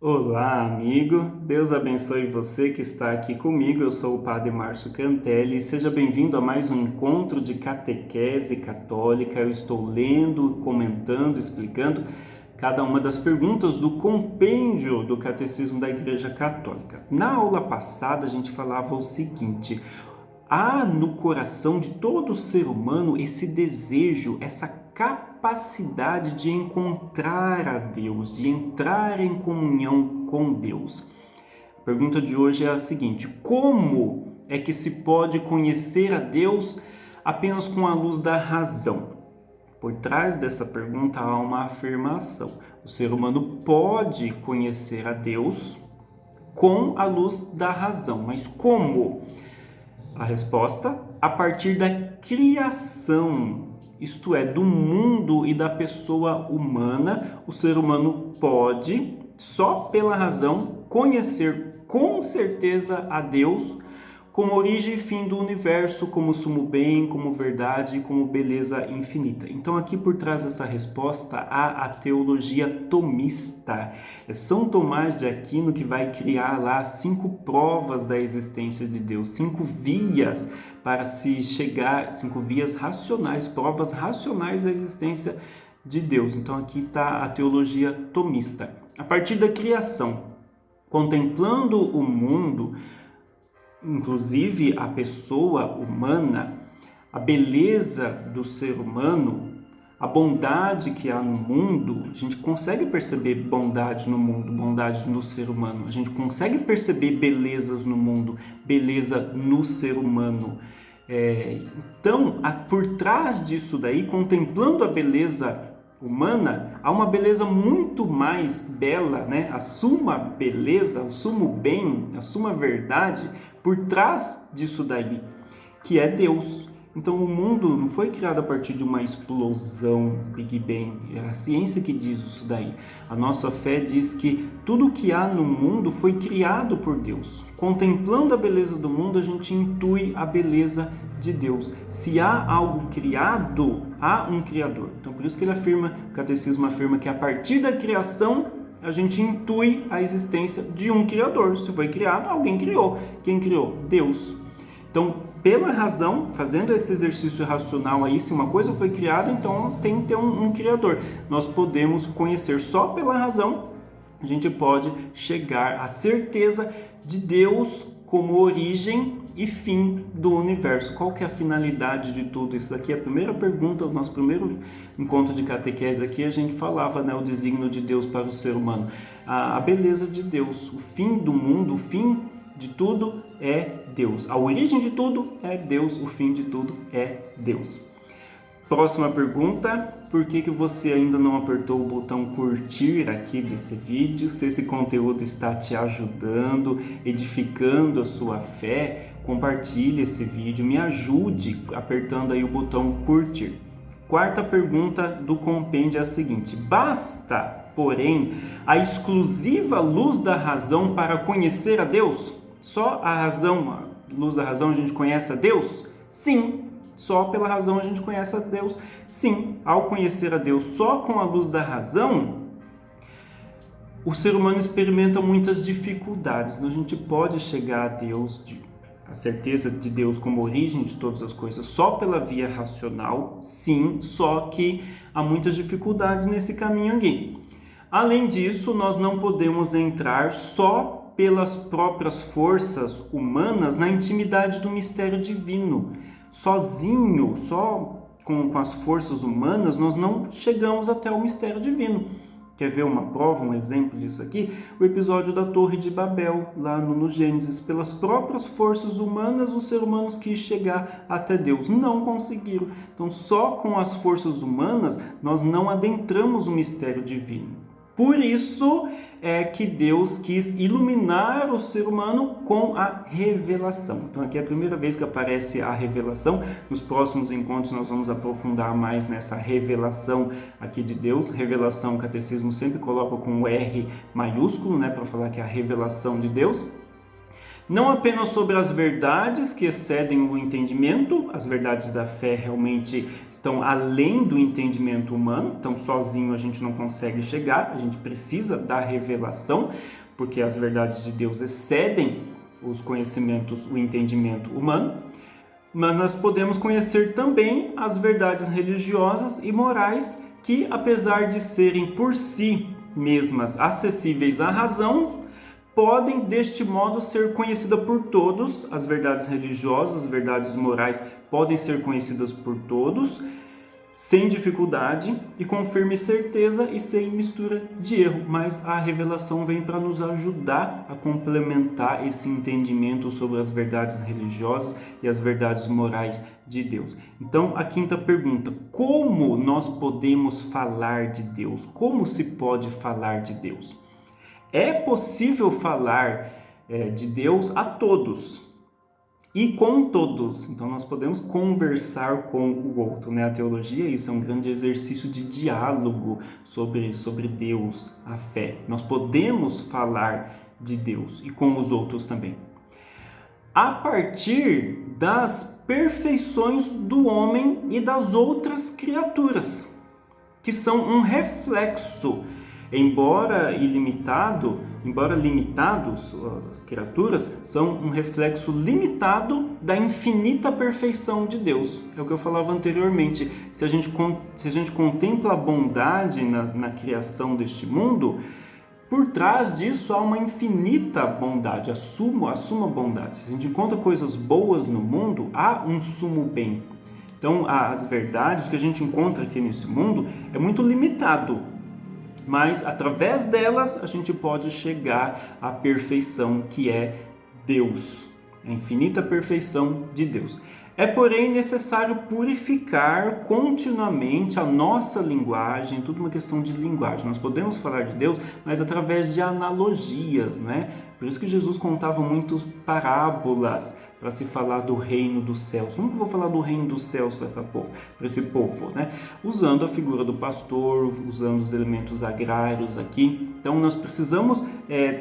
Olá, amigo. Deus abençoe você que está aqui comigo. Eu sou o Padre Márcio Cantelli. Seja bem-vindo a mais um encontro de catequese católica. Eu estou lendo, comentando, explicando cada uma das perguntas do compêndio do Catecismo da Igreja Católica. Na aula passada, a gente falava o seguinte: há no coração de todo ser humano esse desejo, essa capacidade de encontrar a Deus, de entrar em comunhão com Deus. A pergunta de hoje é a seguinte: como é que se pode conhecer a Deus apenas com a luz da razão? Por trás dessa pergunta há uma afirmação: o ser humano pode conhecer a Deus com a luz da razão, mas como? A resposta: a partir da criação, isto é, do mundo e da pessoa humana, o ser humano pode, só pela razão, conhecer com certeza a Deus como origem e fim do universo, como sumo bem, como verdade e como beleza infinita. Então aqui por trás dessa resposta há a teologia tomista. É São Tomás de Aquino que vai criar lá 5 provas da existência de Deus, 5 vias para se chegar, 5 vias racionais, provas racionais da existência de Deus. Então aqui está a teologia tomista. A partir da criação, contemplando o mundo, inclusive a pessoa humana, a beleza do ser humano, a bondade que há no mundo, a gente consegue perceber bondade no mundo, bondade no ser humano, a gente consegue perceber belezas no mundo, beleza no ser humano. Então, por trás disso daí, contemplando a beleza humana, há uma beleza muito mais bela, né? A suma beleza, o sumo bem, a suma verdade por trás disso daí, que é Deus. Então o mundo não foi criado a partir de uma explosão, Big Bang. É a ciência que diz isso daí. A nossa fé diz que tudo que há no mundo foi criado por Deus. Contemplando a beleza do mundo, a gente intui a beleza de Deus. Se há algo criado, há um Criador. Então por isso que o Catecismo afirma que a partir da criação a gente intui a existência de um Criador. Se foi criado, alguém criou. Quem criou? Deus. Então, pela razão, fazendo esse exercício racional aí, se uma coisa foi criada, então tem que ter um Criador. Nós podemos conhecer só pela razão, a gente pode chegar à certeza de Deus como origem e fim do universo. Qual que é a finalidade de tudo isso aqui? A primeira pergunta, o nosso primeiro encontro de catequese aqui, a gente falava, né, o desígnio de Deus para o ser humano, a beleza de Deus, o fim do mundo, o fim de tudo é Deus. A origem de tudo é Deus, o fim de tudo é Deus. Próxima pergunta: por que você ainda não apertou o botão curtir aqui desse vídeo? Se esse conteúdo está te ajudando, edificando a sua fé, compartilhe esse vídeo, me ajude apertando aí o botão curtir. Quarta pergunta do compêndio é a seguinte: basta, porém, a exclusiva luz da razão para conhecer a Deus? Só a razão, a luz da razão, a gente conhece a Deus? Sim. Só pela razão a gente conhece a Deus? Sim. Ao conhecer a Deus só com a luz da razão, o ser humano experimenta muitas dificuldades. Então a gente pode chegar a Deus, a certeza de Deus como origem de todas as coisas, só pela via racional, sim, só que há muitas dificuldades nesse caminho aqui. Além disso, nós não podemos entrar só pelas próprias forças humanas na intimidade do mistério divino. Sozinho, só com as forças humanas, nós não chegamos até o mistério divino. Quer ver uma prova, um exemplo disso aqui? O episódio da Torre de Babel, lá no Gênesis. Pelas próprias forças humanas, os seres humanos quis chegar até Deus. Não conseguiram. Então, só com as forças humanas, nós não adentramos o mistério divino. Por isso é que Deus quis iluminar o ser humano com a revelação. Então aqui é a primeira vez que aparece a revelação. Nos próximos encontros nós vamos aprofundar mais nessa revelação aqui de Deus. Revelação, o catecismo sempre coloca com o R maiúsculo, né, para falar que é a revelação de Deus. Não apenas sobre as verdades que excedem o entendimento, as verdades da fé realmente estão além do entendimento humano, então sozinho a gente não consegue chegar, a gente precisa da revelação, porque as verdades de Deus excedem os conhecimentos, o entendimento humano, mas nós podemos conhecer também as verdades religiosas e morais que, apesar de serem por si mesmas acessíveis à razão, podem deste modo ser conhecidas por todos. As verdades religiosas, as verdades morais podem ser conhecidas por todos, sem dificuldade e com firme certeza e sem mistura de erro, mas a revelação vem para nos ajudar a complementar esse entendimento sobre as verdades religiosas e as verdades morais de Deus. Então, a quinta pergunta: como nós podemos falar de Deus? Como se pode falar de Deus? É possível falar de Deus a todos e com todos. Então nós podemos conversar com o outro, né? A teologia é isso, é um grande exercício de diálogo sobre Deus, a fé. Nós podemos falar de Deus e com os outros também. A partir das perfeições do homem e das outras criaturas, que são um reflexo. Embora limitados, as criaturas são um reflexo limitado da infinita perfeição de Deus. É o que eu falava anteriormente. Se a gente contempla a bondade na criação deste mundo, por trás disso há uma infinita bondade, a suma bondade. Se a gente encontra coisas boas no mundo, há um sumo bem. Então, as verdades que a gente encontra aqui nesse mundo é muito limitado. Mas através delas a gente pode chegar à perfeição que é Deus, a infinita perfeição de Deus. É, porém, necessário purificar continuamente a nossa linguagem, tudo uma questão de linguagem. Nós podemos falar de Deus, mas através de analogias, né? Por isso que Jesus contava muitas parábolas para se falar do reino dos céus. Como que eu vou falar do reino dos céus para esse povo, né? Usando a figura do pastor, usando os elementos agrários aqui. Então, nós precisamos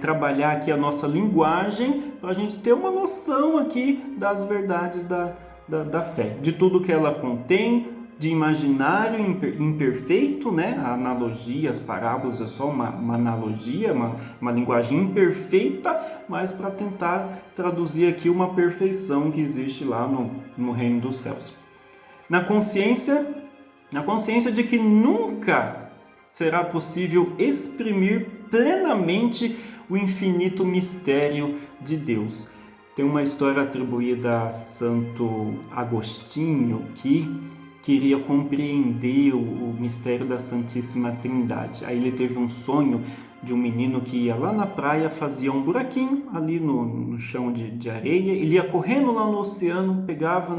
trabalhar aqui a nossa linguagem para a gente ter uma noção aqui das verdades da fé, de tudo que ela contém, de imaginário imperfeito, né? A analogia, as parábolas é só uma analogia, uma linguagem imperfeita, mas para tentar traduzir aqui uma perfeição que existe lá no reino dos céus. Na consciência de que nunca será possível exprimir plenamente o infinito mistério de Deus. Tem uma história atribuída a Santo Agostinho que queria compreender o mistério da Santíssima Trindade. Aí ele teve um sonho de um menino que ia lá na praia, fazia um buraquinho ali no chão de areia, ele ia correndo lá no oceano, pegava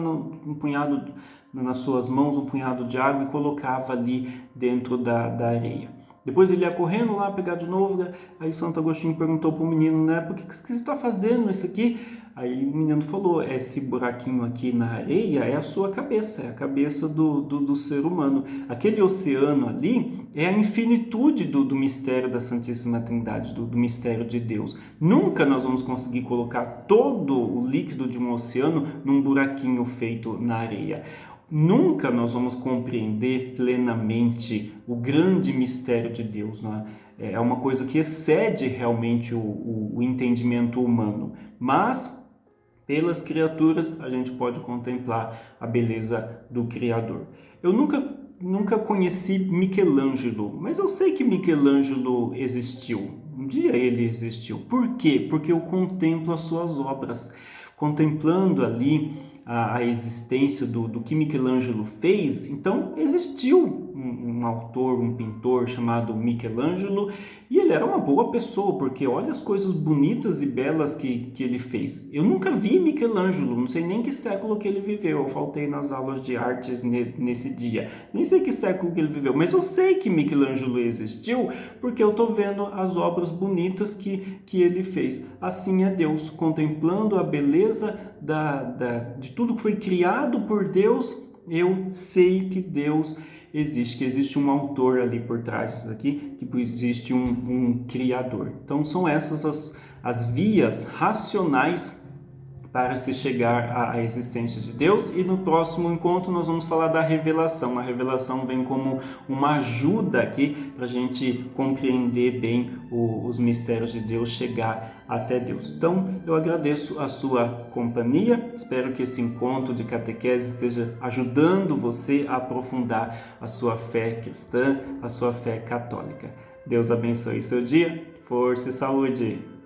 nas suas mãos um punhado de água e colocava ali dentro da areia. Depois ele ia correndo lá pegar de novo, né? Aí Santo Agostinho perguntou para o menino, né, por que você está fazendo isso aqui? Aí o menino falou, esse buraquinho aqui na areia é a sua cabeça, é a cabeça do ser humano. Aquele oceano ali é a infinitude do mistério da Santíssima Trindade, do mistério de Deus. Nunca nós vamos conseguir colocar todo o líquido de um oceano num buraquinho feito na areia. Nunca nós vamos compreender plenamente o grande mistério de Deus, não é? É uma coisa que excede realmente o entendimento humano, mas pelas criaturas a gente pode contemplar a beleza do Criador. Eu nunca conheci Michelangelo, mas eu sei que Michelangelo existiu. Um dia ele existiu. Por quê? Porque eu contemplo as suas obras. Contemplando ali a existência do que Michelangelo fez, então existiu um autor, um pintor chamado Michelangelo, e ele era uma boa pessoa, porque olha as coisas bonitas e belas que ele fez. Eu nunca vi Michelangelo, não sei nem que século que ele viveu, eu faltei nas aulas de artes nesse dia, nem sei que século que ele viveu, mas eu sei que Michelangelo existiu, porque eu estou vendo as obras bonitas que ele fez. Assim é Deus, contemplando a beleza de tudo que foi criado por Deus, eu sei que Deus existe, que existe um autor ali por trás disso aqui, que existe um criador. Então são essas as vias racionais para se chegar à existência de Deus. E no próximo encontro nós vamos falar da revelação. A revelação vem como uma ajuda aqui para a gente compreender bem os mistérios de Deus, chegar até Deus. Então eu agradeço a sua companhia, espero que esse encontro de catequese esteja ajudando você a aprofundar a sua fé cristã, a sua fé católica. Deus abençoe seu dia, força e saúde!